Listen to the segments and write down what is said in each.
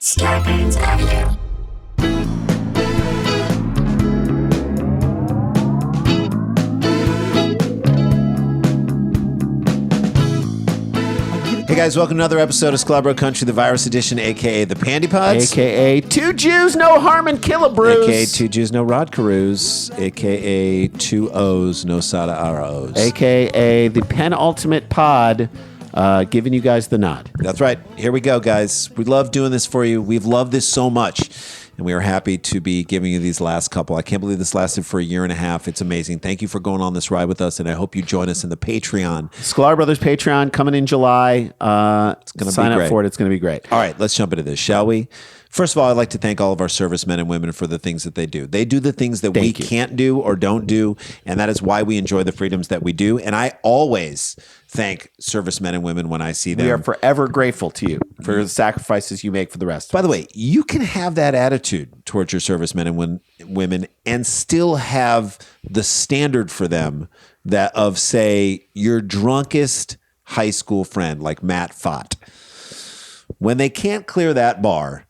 Scarpins Avenue. Hey guys, welcome to another episode of Sklarbro Country, the virus edition, a.k.a. the Pandy Pods. A.k.a. Two Jews, no Harmon Killabrews. A.k.a. Two Jews, no Rod Carews. A.k.a. two O's, no Sada Araos. A.k.a. the penultimate pod, giving you guys the nod. That's right. Here we go, guys. We love doing this for you. We've loved this so much. And we are happy to be giving you these last couple. I can't believe this lasted for a year and a half. It's amazing. Thank you for going on this ride with us, and I hope you join us in the Patreon. Sklar Brothers Patreon coming in July. It's going to sign be up great. for it. It's going to be great. All right, let's jump into this, shall we? First of all, I'd like to thank all of our servicemen and women for the things that they do. They do the things that we can't do or don't do, and that is why we enjoy the freedoms that we do. And I always thank servicemen and women when I see them. We are forever grateful to you for the sacrifices you make for the rest of us. By the way, you can have that attitude towards your servicemen and women and still have the standard for them that of, say, your drunkest high school friend, like Matt Fott. When they can't clear that bar,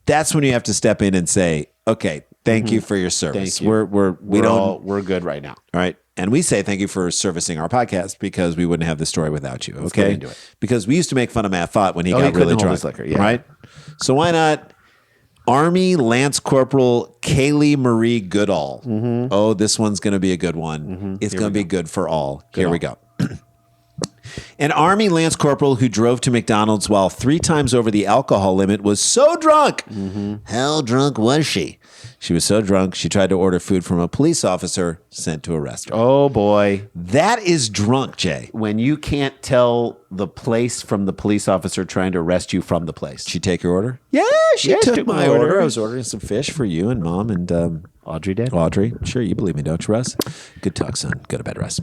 that's when you have to step in and say, okay, thank you for your service. Thank you. We're good right now. all right. And we say thank you for servicing our podcast because we wouldn't have this story without you. Let's get Okay. into it. Because we used to make fun of Matt Fott when he got couldn't really hold drunk. his liquor, yeah. Right. So why not Army Lance Corporal Kaylee Marie Goodall? Oh, this one's going to be a good one. It's going to be good for all. Here we go. An Army Lance Corporal who drove to McDonald's while 3 times over the alcohol limit was so drunk. How drunk was she? She was so drunk, she tried to order food from a police officer sent to arrest her. Oh, boy. That is drunk, Jay. When you can't tell the place from the police officer trying to arrest you from the place. Did she take your order? Yeah, She took my order. I was ordering some fish for you and Mom and Audrey did. Audrey. Sure, you believe me, don't you, Russ? Good talk, son. Go to bed, Russ.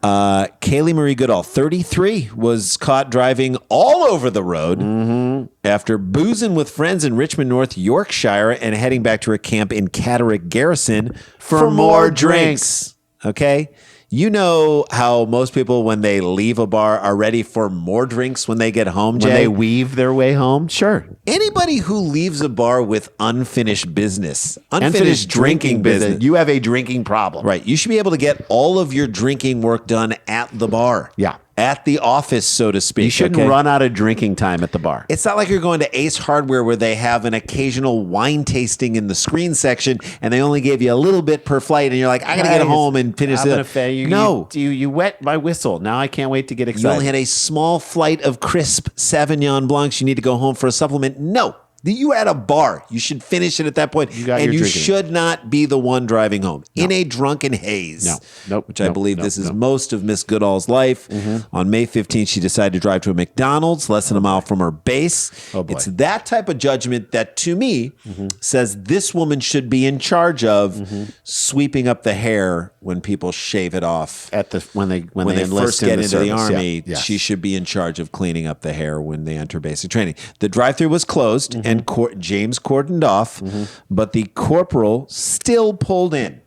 Kaylee Marie Goodall, 33, was caught driving all over the road after boozing with friends in Richmond, North Yorkshire, and heading back to her camp in Catterick Garrison for more drinks. Okay? You know how most people, when they leave a bar, are ready for more drinks when they get home, Jay? When they weave their way home? Sure. Anybody who leaves a bar with unfinished business, unfinished drinking business, You have a drinking problem. right? You should be able to get all of your drinking work done at the bar. Yeah. At the office, so to speak. You shouldn't okay? run out of drinking time at the bar. It's not like you're going to Ace Hardware where they have an occasional wine tasting in the screen section and they only gave you a little bit per flight and you're like, I got to get home and finish it. No. You wet my whistle. Now I can't wait to get excited. You only had a small flight of crisp Sauvignon Blancs. You need to go home for a supplement. No. You were at a bar. You should finish it at that point. You got and your you drinking. should not be the one driving home in a drunken haze. No. Nope. Which I Nope. believe Nope. this is Nope. most of Miss Goodall's life. On May 15th, she decided to drive to a McDonald's less than a mile from her base. Oh, boy. It's that type of judgment that, to me, says this woman should be in charge of sweeping up the hair when people shave it off. when they When they first get into the Army, Yeah. she should be in charge of cleaning up the hair when they enter basic training. The drive-thru was closed and James cordoned off, but the corporal still pulled in.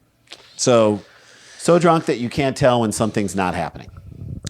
So drunk that you can't tell when something's not happening.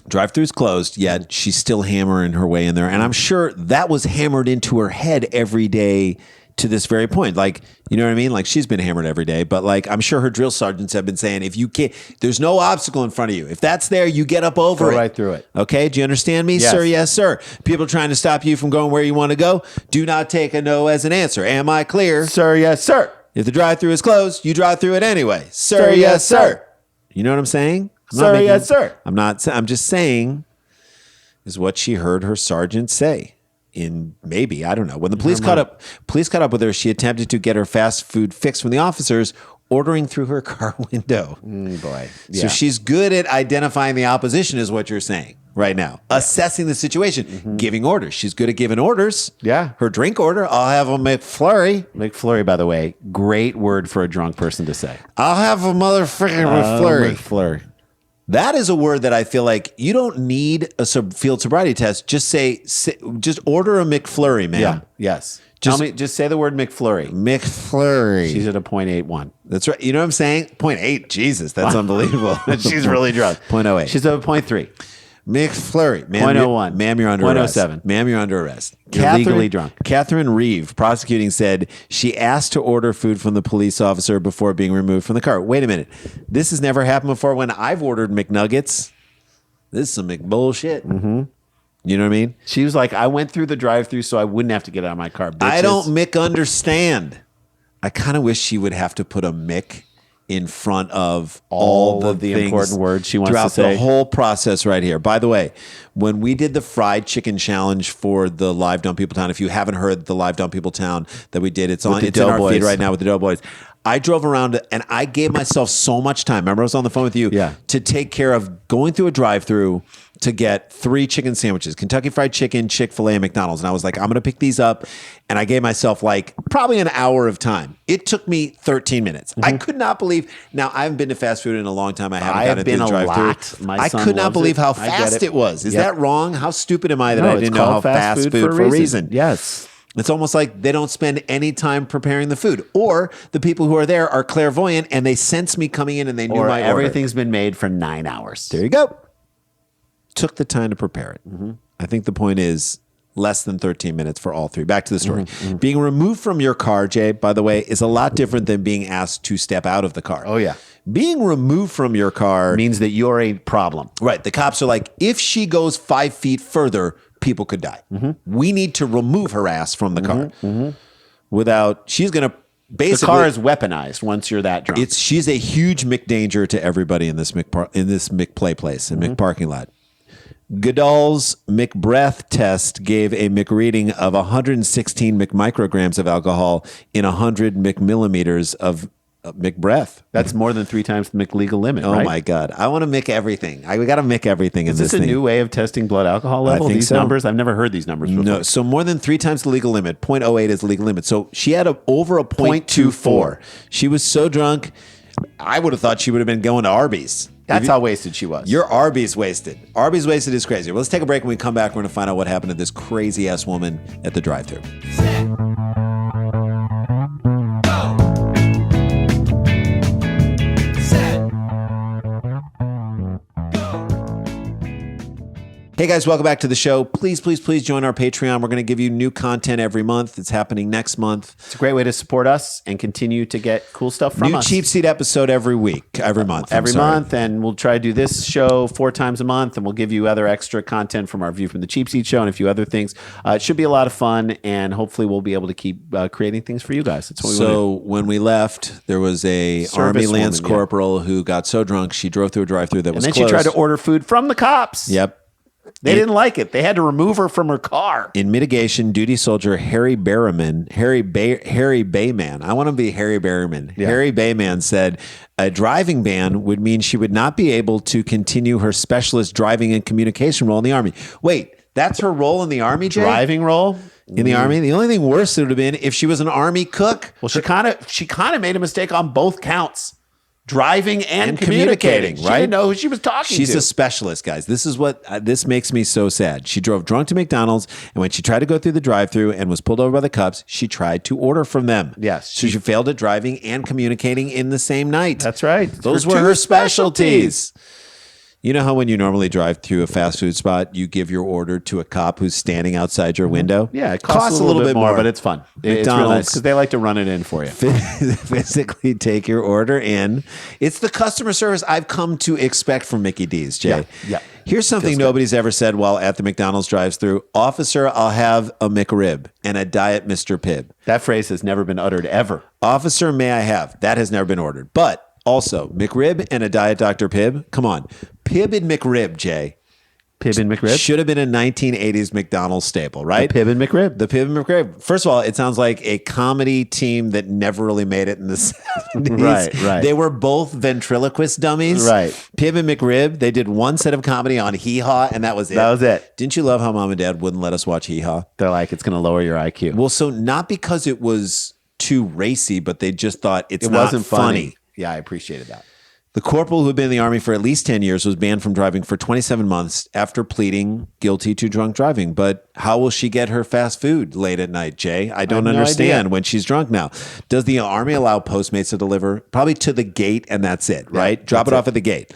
drive-thru's closed, yet she's still hammering her way in there. And I'm sure that was hammered into her head every day to this very point. Like, you know what I mean? Like, she's been hammered every day, but like, I'm sure her drill sergeants have been saying, if you can't, there's no obstacle in front of you. If that's there, you get up over Go it. right through it. Okay. Do you understand me, Yes. sir? Yes, sir. People trying to stop you from going where you want to go. Do not take a no as an answer. Am I clear? Sir, yes, sir. If the drive-thru is closed, you drive through it anyway. Sir, yes, sir. You know what I'm saying? Sir, yes, sir. I'm just saying is what she heard her sergeant say. I don't know. When the police caught up with her, she attempted to get her fast food fix from the officers, ordering through her car window. Boy. So Yeah. she's good at identifying the opposition is what you're saying right now. Assessing the situation, giving orders. She's good at giving orders. Yeah. Her drink order, I'll have a McFlurry. McFlurry, by the way, great word for a drunk person to say. I'll have a motherfucking McFlurry. McFlurry. That is a word that I feel like you don't need a field sobriety test. Just just order a McFlurry, man. Yeah. Yes. Just say the word McFlurry. McFlurry. She's at a 0.81. That's right. You know what I'm saying? 0.8. Jesus, that's unbelievable. She's really drunk. 0.08. She's at a 0.3. McFlurry. Ma'am, .01. Ma'am, you're under arrest. .07. Ma'am, you're under arrest. You're legally drunk. Catherine Reeve, prosecuting, said she asked to order food from the police officer before being removed from the car. Wait a minute. This has never happened before when I've ordered McNuggets. This is some McBullshit. Mm-hmm. You know what I mean? She was like, I went through the drive-thru so I wouldn't have to get out of my car. Bitches. I don't understand. I kind of wish she would have to put a Mick in front of all of the things important words she wants to throughout say. the whole process right here. By the way, when we did the fried chicken challenge for the Live Dumb People Town, if you haven't heard the Live Dumb People Town that we did, it's in our feed right now with the Doughboys. I drove around and I gave myself so much time. Remember, I was on the phone with you to take care of going through a drive-through to get 3 chicken sandwiches, Kentucky Fried Chicken, Chick-fil-A, and McDonald's. And I was like, I'm going to pick these up. And I gave myself like probably an hour of time. It took me 13 minutes. Mm-hmm. I could not believe. Now, I haven't been to fast food in a long time. I haven't gotten through the drive-through. I could not believe how fast it was. Is that wrong? How stupid am I that I didn't know how fast food for a reason? Yes. It's almost like they don't spend any time preparing the food, or the people who are there are clairvoyant and they sense me coming in and they knew my order. Everything's been made for 9 hours. There you go. Took the time to prepare it. Mm-hmm. I think the point is less than 13 minutes for all 3. Back to the story. Mm-hmm. Being removed from your car, Jay, by the way, is a lot different than being asked to step out of the car. Oh, yeah. Being removed from your car means that you're a problem. Right. The cops are like, if she goes 5 feet further, people could die. Mm-hmm. We need to remove her ass from the car. Mm-hmm. She's going to basically. The car is weaponized once you're that drunk. She's a huge McDanger to everybody in this McPlay place and McParking lot. Goodall's McBreath test gave a McReading of 116 McMicrograms of alcohol in 100 McMillimeters of McBreath. That's more than 3 times the McLegal limit, right? Oh, my God. I want to Mick everything. We got to Mick everything in this thing. Is this a new way of testing blood alcohol level? I think These so. numbers? I've never heard these numbers before. No, so more than 3 times the legal limit. 0.08 is the legal limit. So she had over a 0.24. She was so drunk, I would have thought she would have been going to Arby's. That's how wasted she was. You're Arby's wasted. Arby's wasted is crazy. Well, let's take a break. When we come back, we're going to find out what happened to this crazy-ass woman at the drive-thru. Hey guys, welcome back to the show. Please, please, please join our Patreon. We're going to give you new content every month. It's happening next month. It's a great way to support us and continue to get cool stuff from us. New Cheap Seat episode every month. Every month, and we'll try to do this show 4 times a month, and we'll give you other extra content from our View from the Cheap Seat show and a few other things. It should be a lot of fun, and hopefully we'll be able to keep creating things for you guys. That's what we want to do. When we left, there was a Army Lance Corporal who got so drunk she drove through a drive-thru that was closed. And then she tried to order food from the cops. Yep. They didn't like it. They had to remove her from her car. In mitigation, duty soldier Harry Bayman. I want to be Harry Berryman. Yeah. Harry Bayman said a driving ban would mean she would not be able to continue her specialist driving and communication role in the Army. Wait, that's her role in the Army, Jay? Driving role? In the Army? The only thing worse would have been if she was an Army cook. Well, she kind of made a mistake on both counts. Driving and communicating, right? She didn't know who she was talking to. She's a specialist, guys. This is what this makes me so sad. She drove drunk to McDonald's, and when she tried to go through the drive-thru and was pulled over by the cops, she tried to order from them. Yes. So she failed at driving and communicating in the same night. That's right. Those were her specialties. You know how when you normally drive through a fast food spot, you give your order to a cop who's standing outside your window? Yeah, it costs a little bit more, but it's fun. McDonald's, because they like to run it in for you. Physically take your order in. It's the customer service I've come to expect from Mickey D's, Jay. Yeah. Here's something nobody's ever said while at the McDonald's drive-thru. Officer, I'll have a McRib and a Diet Mr. Pibb. That phrase has never been uttered ever. Officer, may I have? That has never been ordered. But also, McRib and a Diet Dr. Pibb? Come on. Pibb and McRib, Jay. Pibb and McRib? Should have been a 1980s McDonald's staple, right? The Pibb and McRib. The Pibb and McRib. First of all, it sounds like a comedy team that never really made it in the 70s. Right. They were both ventriloquist dummies. Right. Pibb and McRib, they did one set of comedy on Hee Haw, and that was it. That was it. Didn't you love how Mom and Dad wouldn't let us watch Hee Haw? They're like, it's going to lower your IQ. Well, so not because it was too racy, but they just thought it wasn't funny. Yeah, I appreciated that. The corporal who had been in the Army for at least 10 years was banned from driving for 27 months after pleading guilty to drunk driving. But how will she get her fast food late at night, Jay? I don't understand when she's drunk now. Does the Army allow Postmates to deliver? Probably to the gate, and that's it, right? Drop it off at the gate.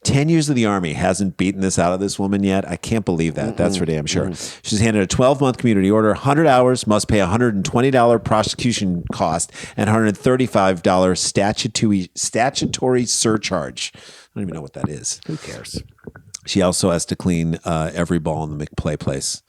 10 years of the Army hasn't beaten this out of this woman yet. I can't believe that. That's for damn sure. She's handed a 12-month community order, 100 hours, must pay $120 prosecution cost, and $135 statutory surcharge. I don't even know what that is. Who cares? She also has to clean every ball in the McPlay Place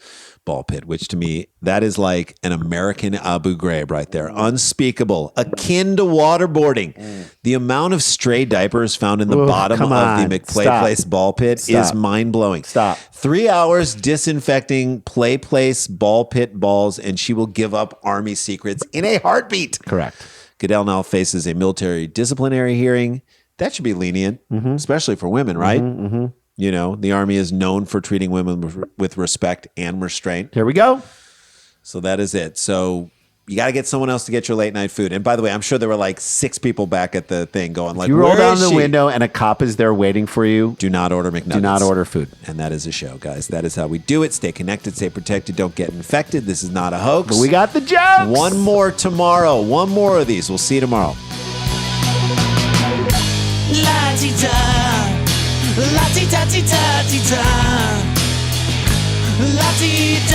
ball pit, which to me, that is like an American Abu Ghraib right there. Unspeakable, akin to waterboarding. The amount of stray diapers found in the bottom of the McPlay Place ball pit is mind-blowing. 3 hours disinfecting Play Place ball pit balls, and she will give up Army secrets in a heartbeat. Correct. Goodell now faces a military disciplinary hearing. That should be lenient, especially for women, right? You know, the Army is known for treating women with respect and restraint. Here we go. So that is it. So you got to get someone else to get your late night food. And by the way, I'm sure there were like 6 people back at the thing going like, you roll where down is the she? window and a cop is there waiting for you. Do not order McNuggets. Do not order food. And that is a show, guys. That is how we do it. Stay connected, stay protected, don't get infected. This is not a hoax. But we got the jokes. One more tomorrow. One more of these. We'll see you tomorrow. La-ti-da, la-ti-da-ti-da-ti-da, la-ti-da.